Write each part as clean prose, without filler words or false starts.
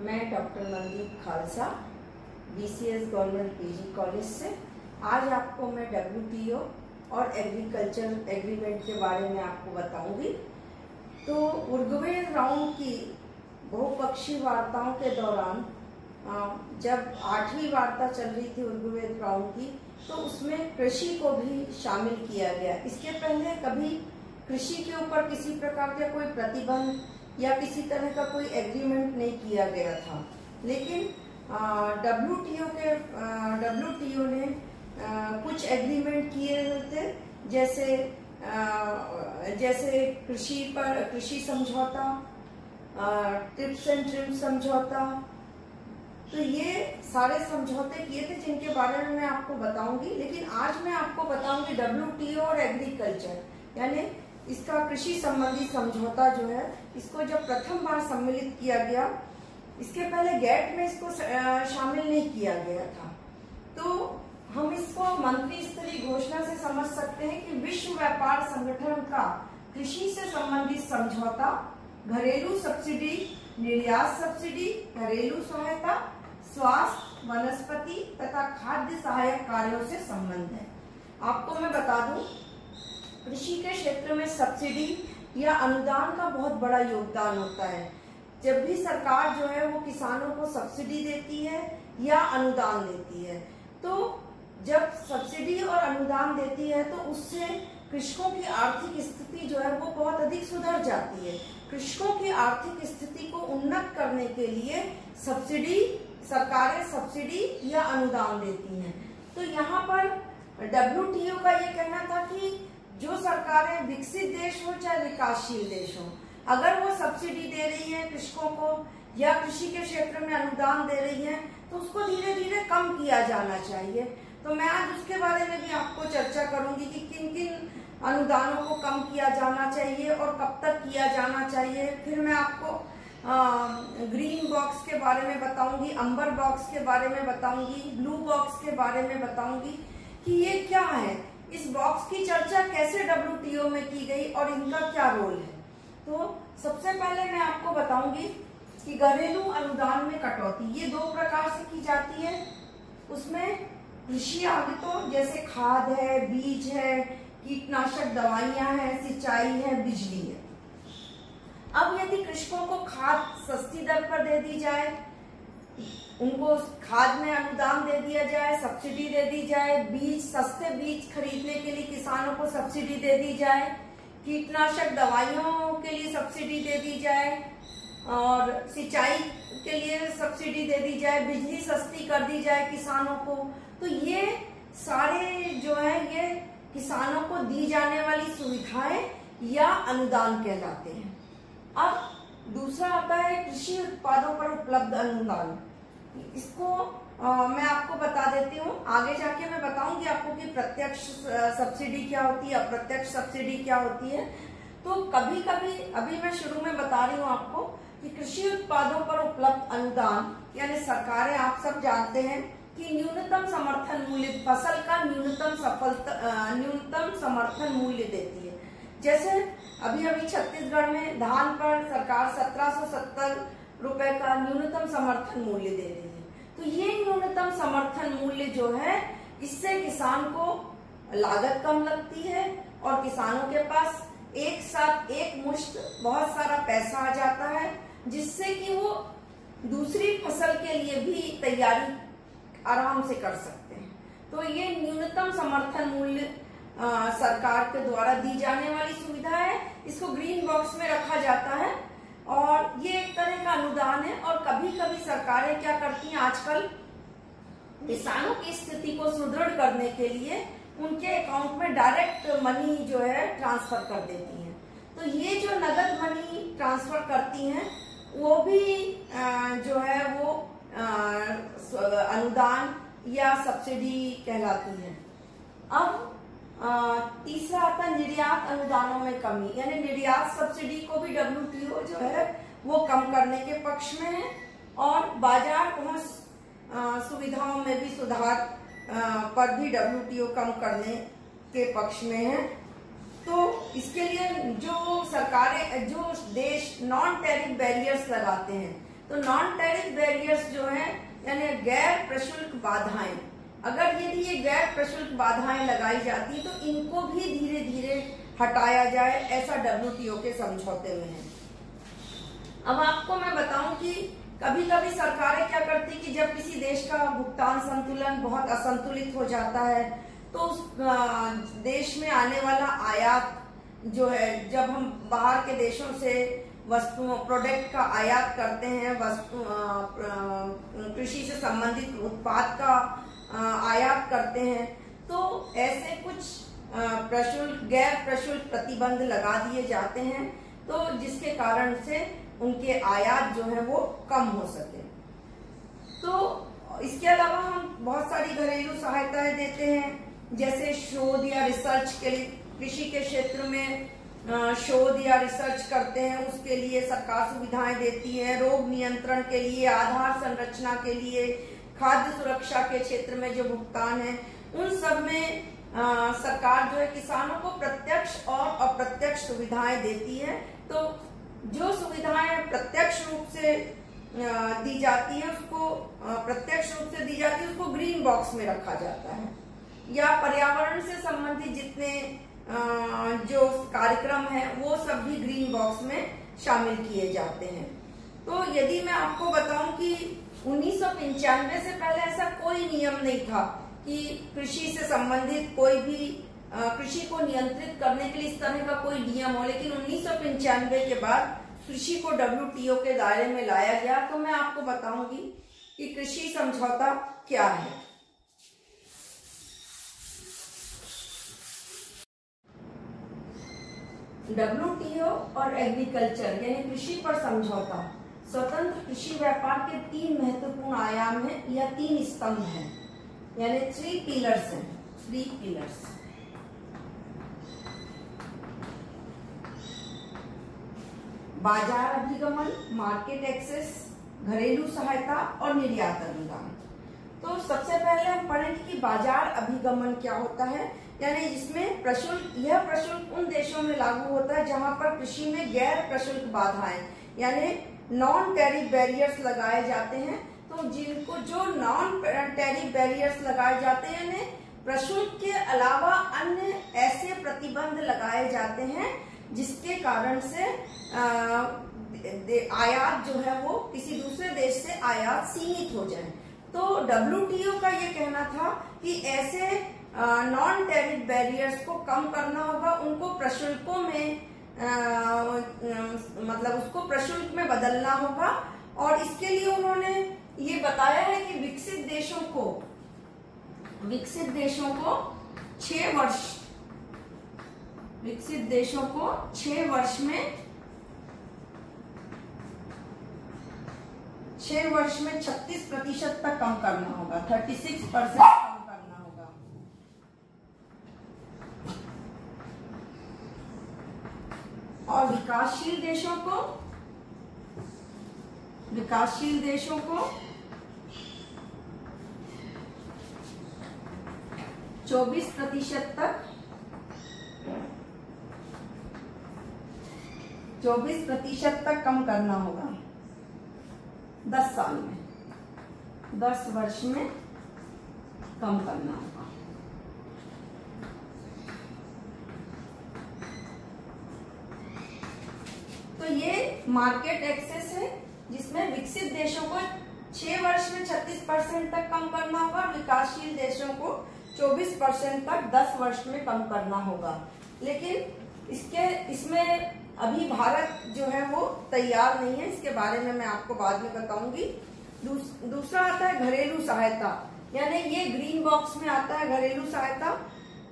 मैं doctor Mandeep Khalsa BCS government PG college से आज आपको मैं WTO और एग्रीकल्चर एग्रीमेंट के बारे में आपको बताऊंगी। तो उरुग्वे राउंड की बहुपक्षीय वार्ताओं के दौरान जब 8वीं वार्ता चल रही थी उरुग्वे राउंड की, तो उसमें कृषि को भी शामिल किया गया। इसके पहले कभी कृषि के ऊपर किसी प्रकार का कोई प्रतिबंध या किसी तरह का कोई एग्रीमेंट नहीं किया गया था, लेकिन WTO ने कुछ एग्रीमेंट किए थे, जैसे कृषि समझौता, ट्रिप्स एंड ट्रिम्स समझौता। तो ये सारे समझौते किए थे जिनके बारे में मैं आपको बताऊंगी। लेकिन आज मैं आपको बताऊंगी WTO और एग्रीकल्चर, यानी इसका कृषि संबंधी समझौता जो है, इसको जब प्रथम बार सम्मिलित किया गया, इसके पहले GATT में इसको शामिल नहीं किया गया था। तो हम इसको मंत्री स्तरीय घोषणा से समझ सकते हैं कि विश्व व्यापार संगठन का कृषि से संबंधित समझौता घरेलू सब्सिडी, निर्यात सब्सिडी, घरेलू सहायता, स्वास्थ्य, वनस्पति तथा खाद्य सहायक कार्यों से संबंध है। आपको मैं बता दूं, कृषि के क्षेत्र में सब्सिडी या अनुदान का बहुत बड़ा योगदान होता है। जब भी सरकार जो है वो किसानों को सब्सिडी देती है या अनुदान देती है, तो जब सब्सिडी और अनुदान देती है तो उससे कृषकों की आर्थिक स्थिति जो है वो बहुत अधिक सुधर जाती है। कृषकों की आर्थिक स्थिति को उन्नत करने के लिए सरकारें सब्सिडी या अनुदान देती हैं। तो यहाँ पर WTO का ये कहना था कि जो सरकारें विकसित देश हो चाहे विकासशील देश हो, अगर वो सब्सिडी दे रही है कृषकों को या कृषि के क्षेत्र में अनुदान दे रही है, तो उसको धीरे धीरे कम किया जाना चाहिए। तो मैं आज उसके बारे में भी आपको चर्चा करूंगी कि किन किन अनुदानों को कम किया जाना चाहिए और कब तक किया जाना चाहिए। फिर मैं आपको ग्रीन बॉक्स के बारे में बताऊंगी, अंबर बॉक्स के बारे में बताऊंगी, ब्लू बॉक्स के बारे में बताऊंगी कि ये क्या है, इस बॉक्स की चर्चा कैसे WTO में की गई और इनका क्या रोल है। तो सबसे पहले मैं आपको बताऊंगी कि घरेलू अनुदान में कटौती ये दो प्रकार से की जाती है। उसमें कृषि आगतों जैसे खाद है, बीज है, कीटनाशक दवाइयां हैं, सिंचाई है, बिजली है। अब यदि कृषकों को खाद सस्ती दर पर दे दी जाए, उनको खाद में अनुदान दे दिया जाए, सब्सिडी दे दी जाए, सस्ते बीज खरीदने के लिए किसानों को सब्सिडी दे दी जाए, कीटनाशक दवाइयों के लिए सब्सिडी दे दी जाए और सिंचाई के लिए सब्सिडी दे दी जाए, बिजली सस्ती कर दी जाए किसानों को, तो ये सारे जो है ये किसानों को दी जाने वाली सुविधाएं या अनुदान कहलाते हैं। अब दूसरा आता है कृषि उत्पादों पर उपलब्ध अनुदान। इसको मैं आपको बता देती हूँ, आगे जाके मैं बताऊंगी आपको कि प्रत्यक्ष सब्सिडी क्या होती है, अप्रत्यक्ष सब्सिडी क्या होती है। तो कभी कभी अभी मैं शुरू में बता रही हूँ आपको कि कृषि उत्पादों पर उपलब्ध अनुदान, यानी सरकारें, आप सब जानते हैं कि न्यूनतम समर्थन मूल्य, फसल का न्यूनतम समर्थन मूल्य देती है। जैसे अभी छत्तीसगढ़ में धान पर सरकार 1770 रुपए का न्यूनतम समर्थन मूल्य दे रही है। तो ये न्यूनतम समर्थन मूल्य जो है, इससे किसान को लागत कम लगती है और किसानों के पास एक साथ एक मुश्त बहुत सारा पैसा आ जाता है, जिससे कि वो दूसरी फसल के लिए भी तैयारी आराम से कर सकते हैं। तो ये न्यूनतम समर्थन मूल्य सरकार के द्वारा दी जाने वाली सुविधा है। इसको ग्रीन बॉक्स में रखा जाता है और ये एक तरह का अनुदान है। और कभी कभी सरकारें क्या करती हैं, आजकल किसानों की स्थिति को सुदृढ़ करने के लिए उनके अकाउंट में डायरेक्ट मनी जो है ट्रांसफर कर देती हैं। तो ये जो नगद मनी ट्रांसफर करती हैं, वो भी जो है वो अनुदान या सब्सिडी कहलाती है। अब तीसरा आता है निर्यात अनुदानों में कमी, यानी निर्यात सब्सिडी को भी WTO जो है वो कम करने के पक्ष में है और बाजार पहुंच सुविधाओं में भी सुधार पर भी WTO कम करने के पक्ष में है। तो इसके लिए जो सरकारें, जो देश नॉन टैरिफ बैरियर्स लगाते हैं, तो नॉन टैरिफ बैरियर्स जो है यानी गैर प्रशुल्क बाधाएं, अगर यदि ये गैर प्रशुल्क बाधाएं लगाई जाती तो इनको भी धीरे धीरे हटाया जाए, ऐसा WTO के समझौते में है। अब आपको मैं बताऊं कि कभी कभी सरकारें क्या करती कि जब किसी देश का भुगतान संतुलन बहुत असंतुलित हो जाता है तो उस देश में आने वाला आयात जो है, जब हम बाहर के देशों से वस्तुओं प्रोडक्ट का आयात करते हैं, वस्तु कृषि से संबंधित उत्पाद का आयात करते हैं, तो ऐसे कुछ प्रशुल्क गैर प्रशुल्क प्रतिबंध लगा दिए जाते हैं, तो जिसके कारण से उनके आयात जो है वो कम हो सके। तो इसके अलावा हम बहुत सारी घरेलू सहायताएं देते हैं, जैसे शोध या रिसर्च के लिए, कृषि के क्षेत्र में शोध या रिसर्च करते हैं उसके लिए सरकार सुविधाएं देती है, रोग नियंत्रण के लिए, आधार संरचना के लिए, खाद्य सुरक्षा के क्षेत्र में जो भुगतान है उन सब में सरकार जो है किसानों को प्रत्यक्ष और अप्रत्यक्ष सुविधाएं देती है। तो जो सुविधाएं प्रत्यक्ष रूप से दी जाती है उसको ग्रीन बॉक्स में रखा जाता है, या पर्यावरण से संबंधित जितने जो कार्यक्रम है वो सब भी ग्रीन बॉक्स में शामिल किए जाते हैं। तो यदि मैं आपको बताऊं कि 1995 से पहले ऐसा कोई नियम नहीं था कि कृषि से संबंधित कोई भी कृषि को नियंत्रित करने के लिए इस तरह का कोई नियम हो, लेकिन 1995 के बाद कृषि को WTO के दायरे में लाया गया। तो मैं आपको बताऊंगी कि कृषि समझौता क्या है। WTO और एग्रीकल्चर यानी कृषि पर समझौता स्वतंत्र कृषि व्यापार के 3 महत्वपूर्ण आयाम हैं या 3 स्तंभ हैं, यानी 3 पिलर्स हैं, 3 पिलर्स। बाजार अभिगमन, मार्केट एक्सेस, घरेलू सहायता और निर्यात अनुदान। तो सबसे पहले हम पढ़ेंगे कि बाजार अभिगमन क्या होता है, यानी जिसमें यह प्रशुल्क उन देशों में लागू होता है जहां पर कृषि में गैर प्रशुल्क बाधाएं यानी नॉन टैरिफ बैरियर्स लगाए जाते हैं। तो जो नॉन टैरिफ बैरियर्स लगाए जाते हैं यानी प्रशुल्क के अलावा अन्य ऐसे प्रतिबंध लगाए जाते हैं जिसके कारण से आयात जो है वो किसी दूसरे देश से आयात सीमित हो जाए। तो WTO का ये कहना था कि ऐसे नॉन टैरिफ बैरियर्स को कम करना होगा, उनको प्रशुल्कों में उसको प्रशुल्क में बदलना होगा। और इसके लिए उन्होंने ये बताया है कि विकसित देशों को 6 वर्ष में 36% तक कम करना होगा, 36% कम करना होगा। और विकासशील देशों को 24% तक 24% तक कम करना होगा 10 साल में, 10 वर्ष में कम करना होगा। तो ये मार्केट एक्सेस है जिसमें विकसित देशों को 6 वर्ष में 36% तक कम करना होगा, विकासशील देशों को 24% तक 10 वर्ष में कम करना होगा। लेकिन इसमें अभी भारत जो है वो तैयार नहीं है, इसके बारे में मैं आपको बाद में बताऊंगी। दूसरा आता है घरेलू सहायता, यानी ये ग्रीन बॉक्स में आता है घरेलू सहायता।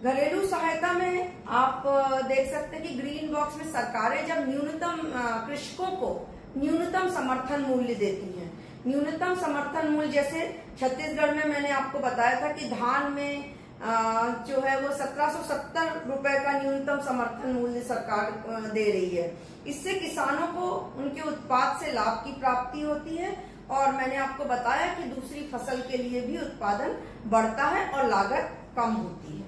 घरेलू सहायता में आप देख सकते हैं कि ग्रीन बॉक्स में सरकारें जब कृषकों को न्यूनतम समर्थन मूल्य देती हैं। न्यूनतम समर्थन मूल्य जैसे छत्तीसगढ़ में मैंने आपको बताया था कि धान में जो है वो 1770 रुपए का न्यूनतम समर्थन मूल्य सरकार दे रही है। इससे किसानों को उनके उत्पाद से लाभ की प्राप्ति होती है और मैंने आपको बताया कि दूसरी फसल के लिए भी उत्पादन बढ़ता है और लागत कम होती है।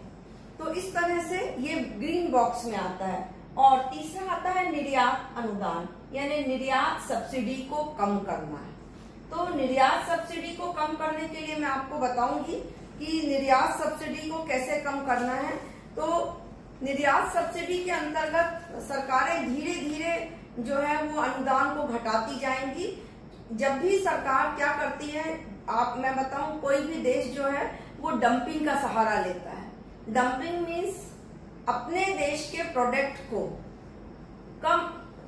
तो इस तरह से ये ग्रीन बॉक्स में आता है। और तीसरा आता है निर्यात अनुदान, यानी निर्यात सब्सिडी को कम करना है। तो निर्यात सब्सिडी को कम करने के लिए मैं आपको बताऊंगी कि निर्यात सब्सिडी को कैसे कम करना है। तो निर्यात सब्सिडी के अंतर्गत सरकारें धीरे धीरे जो है वो अनुदान को घटाती जाएंगी। जब भी सरकार क्या करती है, मैं बताऊं, कोई भी देश जो है वो डंपिंग का सहारा लेता है। डंपिंग मीन्स अपने देश के प्रोडक्ट को कम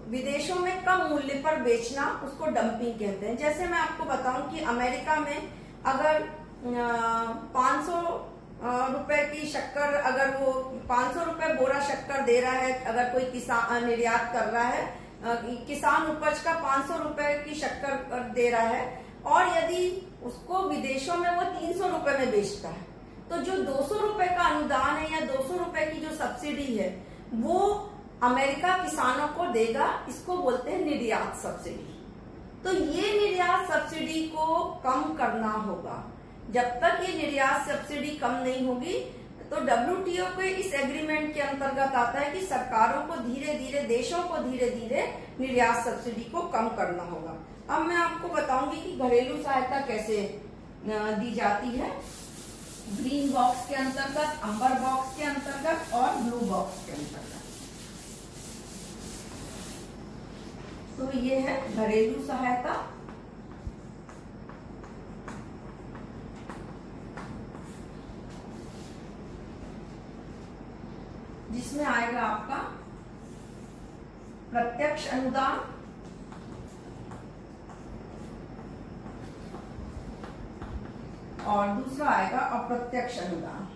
विदेशों में कम मूल्य पर बेचना, उसको डंपिंग कहते हैं। जैसे मैं आपको बताऊं कि अमेरिका में अगर 500 रुपए की शक्कर, अगर वो 500 रुपए बोरा शक्कर दे रहा है, अगर कोई किसान निर्यात कर रहा है, किसान उपज का 500 रुपए की शक्कर दे रहा है, और यदि उसको विदेशों में वो 300 रुपए में बेचता है, तो जो 200 रुपए का अनुदान है या 200 रुपए की जो सब्सिडी है वो अमेरिका किसानों को देगा। इसको बोलते हैं निर्यात सब्सिडी। तो ये निर्यात सब्सिडी को कम करना होगा। जब तक ये निर्यात सब्सिडी कम नहीं होगी, तो WTO के इस एग्रीमेंट के अंतर्गत आता है कि सरकारों को धीरे धीरे, देशों को धीरे धीरे निर्यात सब्सिडी को कम करना होगा। अब मैं आपको बताऊंगी कि घरेलू सहायता कैसे दी जाती है। ग्रीन बॉक्स के अंतर्गत, अंबर बॉक्स के अंतर्गत और ब्लू बॉक्स के अंतर्गत। तो ये है घरेलू सहायता। जिसमें आएगा आपका प्रत्यक्ष अनुदान, और दूसरा आएगा अप्रत्यक्ष अनुदान,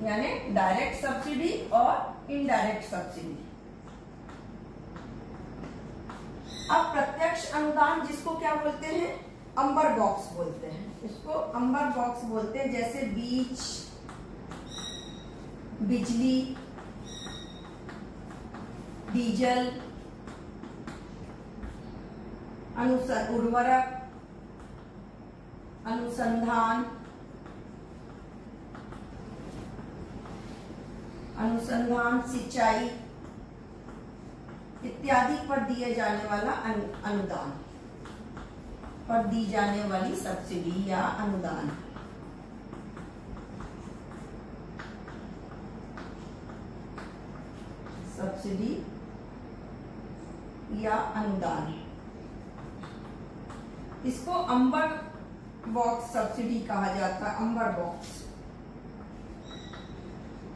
यानी डायरेक्ट सब्सिडी और इनडायरेक्ट सब्सिडी। अब प्रत्यक्ष अनुदान जिसको क्या बोलते हैं, अंबर बॉक्स बोलते हैं। इसको अंबर बॉक्स बोलते हैं। जैसे बीज, बिजली, डीजल, उर्वरक, अनुसंधान, सिंचाई इत्यादि पर दिए जाने वाला अनुदान, पर दी जाने वाली सब्सिडी या अनुदान। सब्सिडी या अनुदान, इसको अंबर बॉक्स सब्सिडी कहा जाता है। अंबर बॉक्स,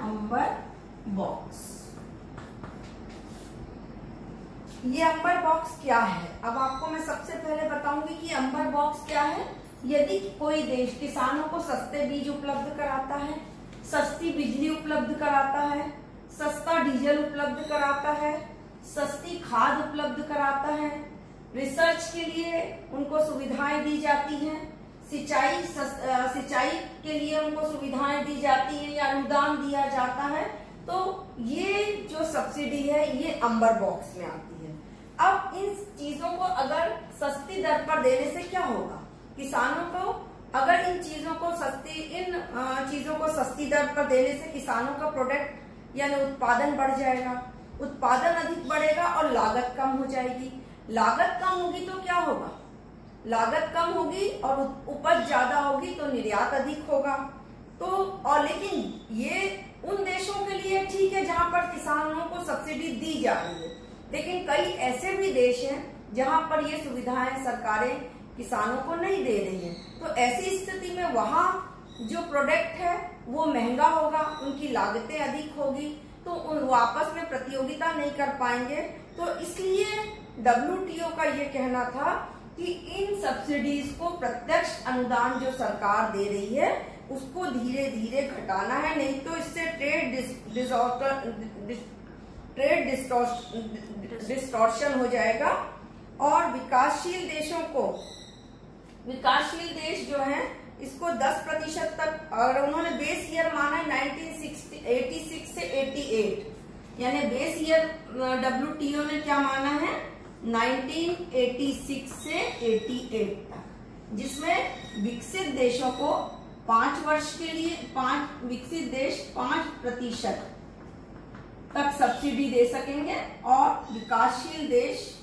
अंबर बॉक्स। ये अंबर बॉक्स क्या है? अब आपको मैं सबसे पहले बताऊंगी कि अंबर बॉक्स क्या है। यदि कोई देश किसानों को सस्ते बीज उपलब्ध कराता है, सस्ती बिजली उपलब्ध कराता है, सस्ता डीजल उपलब्ध कराता है, सस्ती खाद उपलब्ध कराता है, रिसर्च के लिए उनको सुविधाएं दी जाती हैं, सिंचाई के लिए उनको सुविधाएं दी जाती हैं या अनुदान दिया जाता है, तो ये जो सब्सिडी है ये अंबर बॉक्स में आती है। अब इन चीजों को अगर सस्ती दर पर देने से क्या होगा, किसानों को अगर इन चीजों को सस्ती दर पर देने से किसानों का प्रोडक्ट यानी उत्पादन बढ़ जाएगा, उत्पादन अधिक बढ़ेगा और लागत कम हो जाएगी। लागत कम होगी तो क्या होगा, लागत कम होगी और उपज ज्यादा होगी तो निर्यात अधिक होगा। तो और लेकिन ये उन देशों के लिए ठीक है जहां पर किसानों को सब्सिडी दी जा रही है, लेकिन कई ऐसे भी देश हैं जहां पर ये सुविधाएं सरकारें किसानों को नहीं दे रही हैं। तो ऐसी स्थिति में वहां जो प्रोडक्ट है वो महंगा होगा, उनकी लागतें अधिक होगी, तो वो आपस में प्रतियोगिता नहीं कर पाएंगे। तो इसलिए WTO का ये कहना था कि इन सब्सिडीज को, प्रत्यक्ष अनुदान जो सरकार दे रही है उसको धीरे धीरे घटाना है, नहीं तो इससे ट्रेड डिस्टॉर्शन हो जाएगा। और विकासशील देश जो है इसको 10% तक, और उन्होंने बेस ईयर माना है 1986 से 88, यानी बेस ईयर WTO ने क्या माना है 1986 से 88 तक, जिसमें विकसित देशों को 5 वर्ष के लिए विकसित देश 5% तक सब्सिडी दे सकेंगे और विकासशील देश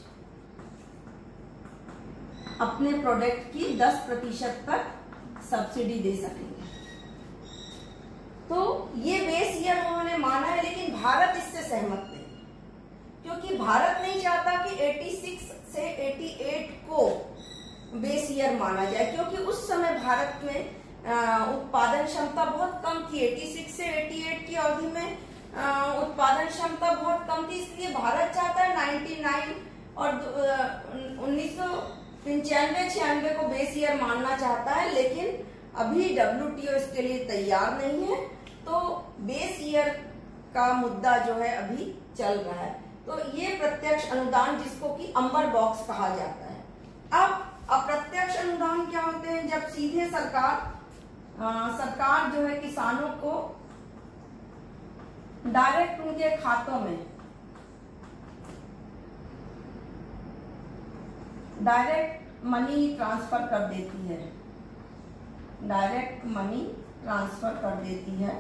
अपने प्रोडक्ट की 10% तक सब्सिडी दे सकेंगे। तो ये बेस ईयर उन्होंने माना है, लेकिन भारत इससे सहमत नहीं, क्योंकि भारत नहीं चाहता कि 86 से 88 को बेस ईयर माना जाए, क्योंकि उस समय भारत में उत्पादन क्षमता बहुत कम थी। 86 से 88 की अवधि में उत्पादन क्षमता बहुत कम थी, इसलिए भारत चाहता है 99 और 1995-96 को बेस ईयर मानना चाहता है, लेकिन अभी WTO इसके लिए तैयार नहीं है। तो बेस ईयर का मुद्दा जो है अभी चल रहा है। तो ये प्रत्यक्ष अनुदान, जिसको कि अंबर बॉक्स कहा जाता है। अब अप्रत्यक्ष अनुदान क्या होते हैं? जब सीधे सरकार जो है किसानों को डायरेक्ट उनके खातों में डायरेक्ट मनी ट्रांसफर कर देती है, डायरेक्ट मनी ट्रांसफर कर देती है।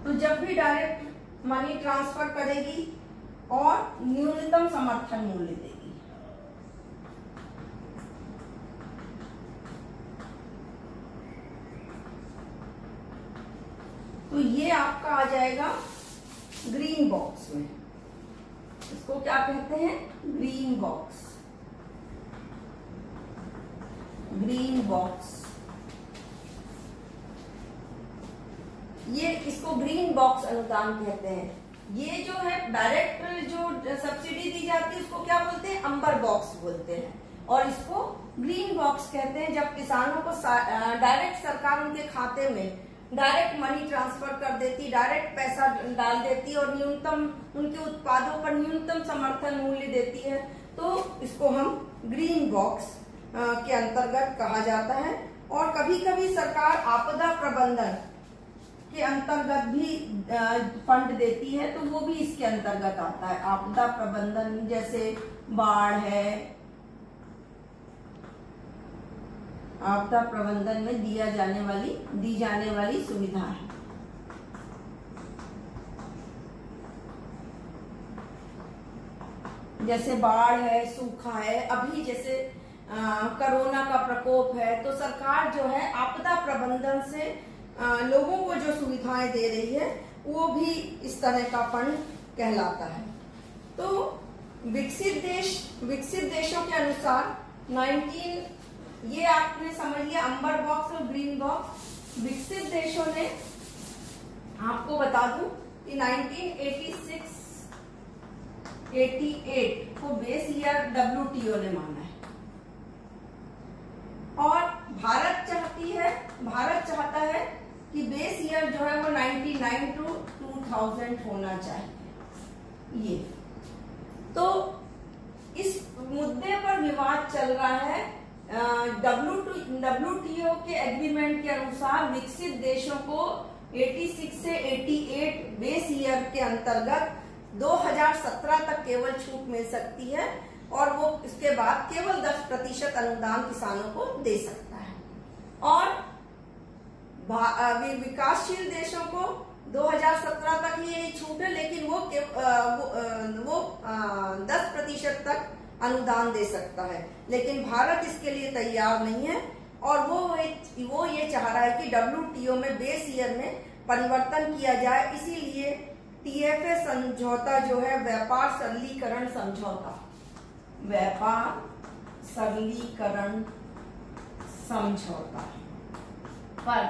तो जब भी डायरेक्ट मनी ट्रांसफर करेगी और न्यूनतम समर्थन मूल्य देगी। तो ये आपका आ जाएगा ग्रीन बॉक्स में। इसको क्या कहते हैं? Green box. ग्रीन बॉक्स, ये इसको ग्रीन बॉक्स अनुदान कहते हैं। ये जो है डायरेक्ट जो सब्सिडी दी जाती है उसको क्या बोलते हैं? अंबर बॉक्स बोलते हैं। और इसको ग्रीन बॉक्स कहते हैं जब किसानों को डायरेक्ट सरकार उनके खाते में डायरेक्ट मनी ट्रांसफर कर देती, डायरेक्ट पैसा डाल देती और न्यूनतम उनके उत्पादों पर न्यूनतम समर्थन मूल्य देती है। तो इसको हम ग्रीन बॉक्स के अंतर्गत कहा जाता है। और कभी कभी सरकार आपदा प्रबंधन के अंतर्गत भी फंड देती है, तो वो भी इसके अंतर्गत आता है। आपदा प्रबंधन जैसे बाढ़ है, आपदा प्रबंधन में दी जाने वाली सुविधा है। जैसे बाढ़ है, सूखा है, अभी जैसे कोरोना का प्रकोप है, तो सरकार जो है आपदा प्रबंधन से लोगों को जो सुविधाएं दे रही है वो भी इस तरह का फंड कहलाता है। तो विकसित देशों के अनुसार ये आपने समझ लिया अंबर बॉक्स और ग्रीन बॉक्स। विकसित देशों ने, आपको बता दूं कि 1986-88 को बेस ईयर WTO ने माना है। और भारत चाहता है कि बेस ईयर जो है वो 99 to 2000 होना चाहिए। ये तो इस मुद्दे पर विवाद चल रहा है। WTO के एग्रीमेंट के अनुसार विकसित देशों को 86 से 88 बेस ईयर के अंतर्गत 2017 तक केवल छूट मिल सकती है, और वो इसके बाद केवल 10% अनुदान किसानों को दे सकता है। और विकासशील देशों को 2017 तक ही यही छूट है, लेकिन वो 10% तक अनुदान दे सकता है। लेकिन भारत इसके लिए तैयार नहीं है, और वो ये चाह रहा है कि WTO में बेस ईयर में परिवर्तन किया जाए। इसीलिए TFA समझौता जो है, व्यापार सरलीकरण समझौता पर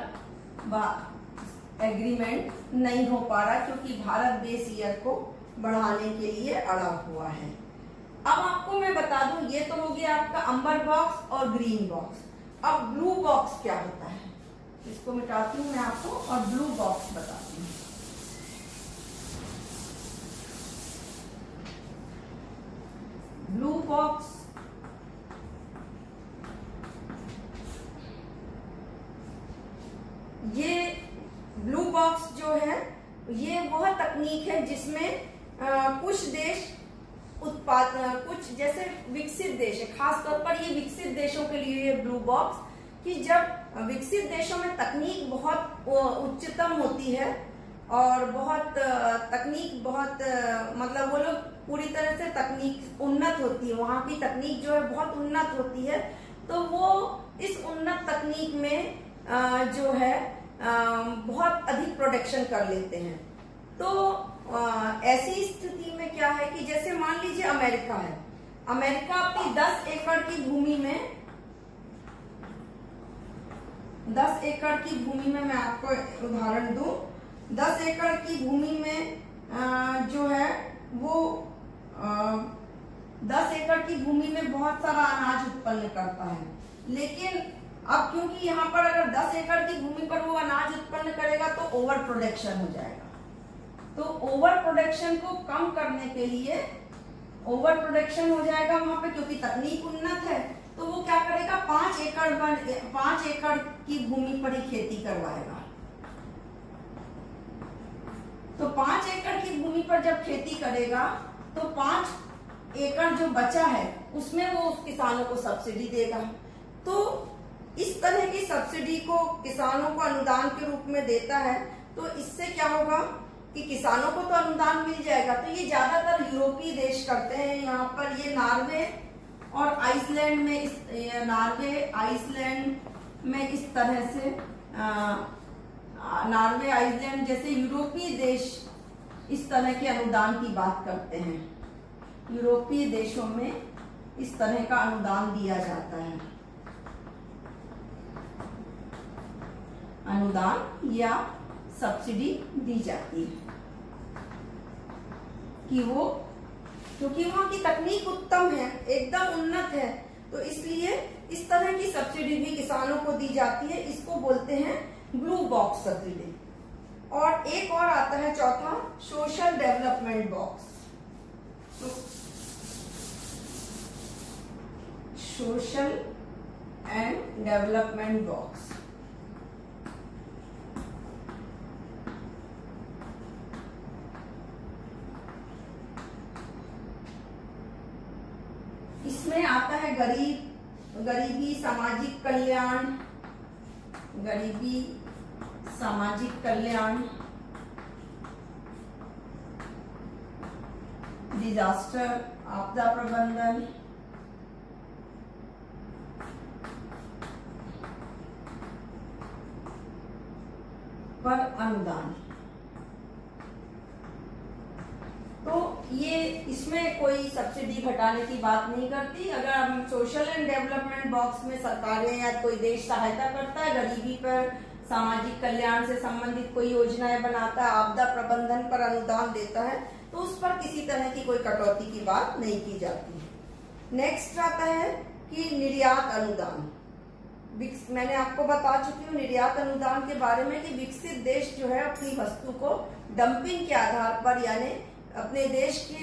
एग्रीमेंट नहीं हो पा रहा, क्योंकि भारत बेस ईयर को बढ़ाने के लिए अड़ा हुआ है। अब आपको मैं बता दूं, ये तो हो गया आपका अंबर बॉक्स और ग्रीन बॉक्स। अब ब्लू बॉक्स क्या होता है, इसको मिटाती हूं मैं आपको और ब्लू बॉक्स बताती हूँ। ब्लू बॉक्स ब्लू बॉक्स जो है ये वह तकनीक है जिसमें कुछ देश कुछ जैसे विकसित देश है, खासतौर पर ये विकसित देशों के लिए ये ब्लू बॉक्स, कि जब विकसित देशों में तकनीक बहुत उच्चतम होती है और बहुत तकनीक बहुत मतलब वो लोग पूरी तरह से तकनीक उन्नत होती है, वहाँ की तकनीक जो है बहुत उन्नत होती है। तो वो इस उन्नत तकनीक में जो है बहुत अधिक प्रोडक्शन कर लेते हैं। तो ऐसी स्थिति में क्या है कि जैसे मान लीजिए अमेरिका है, अमेरिका अपनी 10 एकड़ की भूमि में 10 एकड़ की भूमि में मैं आपको उदाहरण दूं, 10 एकड़ की भूमि में जो है वो 10 एकड़ की भूमि में बहुत सारा अनाज उत्पन्न करता है। लेकिन अब क्योंकि यहाँ पर अगर 10 एकड़ की भूमि पर वो अनाज उत्पन्न करेगा तो ओवर प्रोडक्शन हो जाएगा। तो ओवर प्रोडक्शन को कम करने के लिए, ओवर प्रोडक्शन हो जाएगा वहां पे क्योंकि तकनीक उन्नत है, तो वो क्या करेगा 5 एकड़ की भूमि पर ही खेती करवाएगा। तो 5 एकड़ की भूमि पर जब खेती करेगा तो 5 एकड़ जो बचा है उसमें वो उस किसानों को सब्सिडी देगा। तो इस तरह की सब्सिडी को किसानों को अनुदान के रूप में देता है। तो इससे क्या होगा कि किसानों को तो अनुदान मिल जाएगा। तो ये ज्यादातर यूरोपीय देश करते हैं। यहाँ पर ये नार्वे और आइसलैंड में नार्वे आइसलैंड में इस तरह से नार्वे आइसलैंड जैसे यूरोपीय देश इस तरह के अनुदान की बात करते हैं। यूरोपीय देशों में इस तरह का अनुदान दिया जाता है, अनुदान या सब्सिडी दी जाती है कि वो क्योंकि वहां की तकनीक उत्तम है, एकदम उन्नत है, तो इसलिए इस तरह की सब्सिडी भी किसानों को दी जाती है। इसको बोलते हैं ब्लू बॉक्स सब्सिडी। और एक और आता है चौथा, social development box. Social and development box. इसमें आता है गरीबी, सामाजिक कल्याण, गरीबी, सामाजिक कल्याण, डिजास्टर, आपदा प्रबंधन, पर अनुदान। तो ये इसमें कोई सब्सिडी घटाने की बात नहीं करती। अगर हम सोशल एंड डेवलपमेंट बॉक्स में सरकारें या कोई देश सहायता करता है, गरीबी पर, सामाजिक कल्याण से संबंधित कोई योजनाएं बनाता है, आपदा प्रबंधन पर अनुदान देता है, तो उस पर किसी तरह की कोई कटौती की बात नहीं की जाती है। नेक्स्ट आता है कि निर्यात अनुदान। मैंने आपको बता चुकी हूँ निर्यात अनुदान के बारे में कि विकसित देश जो है अपनी वस्तु को डंपिंग के आधार पर, यानी अपने देश के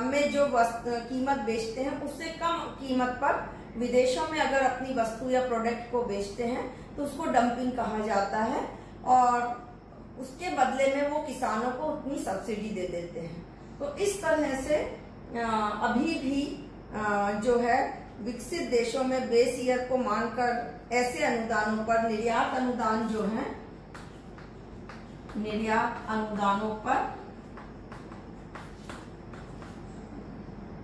में जो कीमत बेचते हैं उससे कम कीमत पर विदेशों में अगर अपनी वस्तु या प्रोडक्ट को बेचते हैं तो उसको डंपिंग कहा जाता है। और उसके बदले में वो किसानों को उतनी सब्सिडी दे देते हैं। तो इस तरह से अभी भी जो है विकसित देशों में बेस ईयर को मानकर ऐसे अनुदानों पर, निर्यात अनुदान जो है, निर्यात अनुदानों पर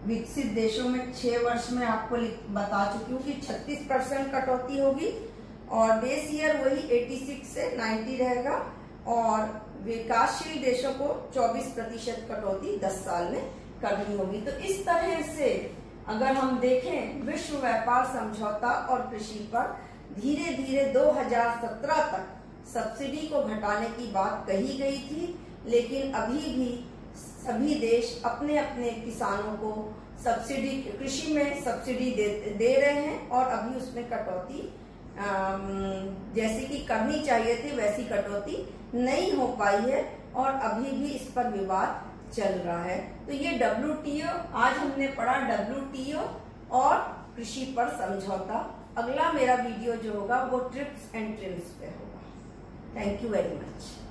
विकसित देशों में 6 वर्ष में आपको बता चुकी हूँ कि 36% कटौती होगी और बेस ईयर वही 86 से 90 रहेगा और विकासशील देशों को 24% कटौती 10 साल में करनी होगी। तो इस तरह से अगर हम देखें विश्व व्यापार समझौता और कृषि पर धीरे धीरे 2017 तक सब्सिडी को घटाने की बात कही गई थी, लेकिन अभी भी सभी देश अपने अपने किसानों को सब्सिडी, कृषि में सब्सिडी दे रहे हैं और अभी उसमें कटौती जैसी कि करनी चाहिए थी वैसी कटौती नहीं हो पाई है और अभी भी इस पर विवाद चल रहा है। तो ये WTO, आज हमने पढ़ा WTO और कृषि पर समझौता। अगला मेरा वीडियो जो होगा वो ट्रिप्स एंड ट्रिम्स पे होगा। Thank you very much.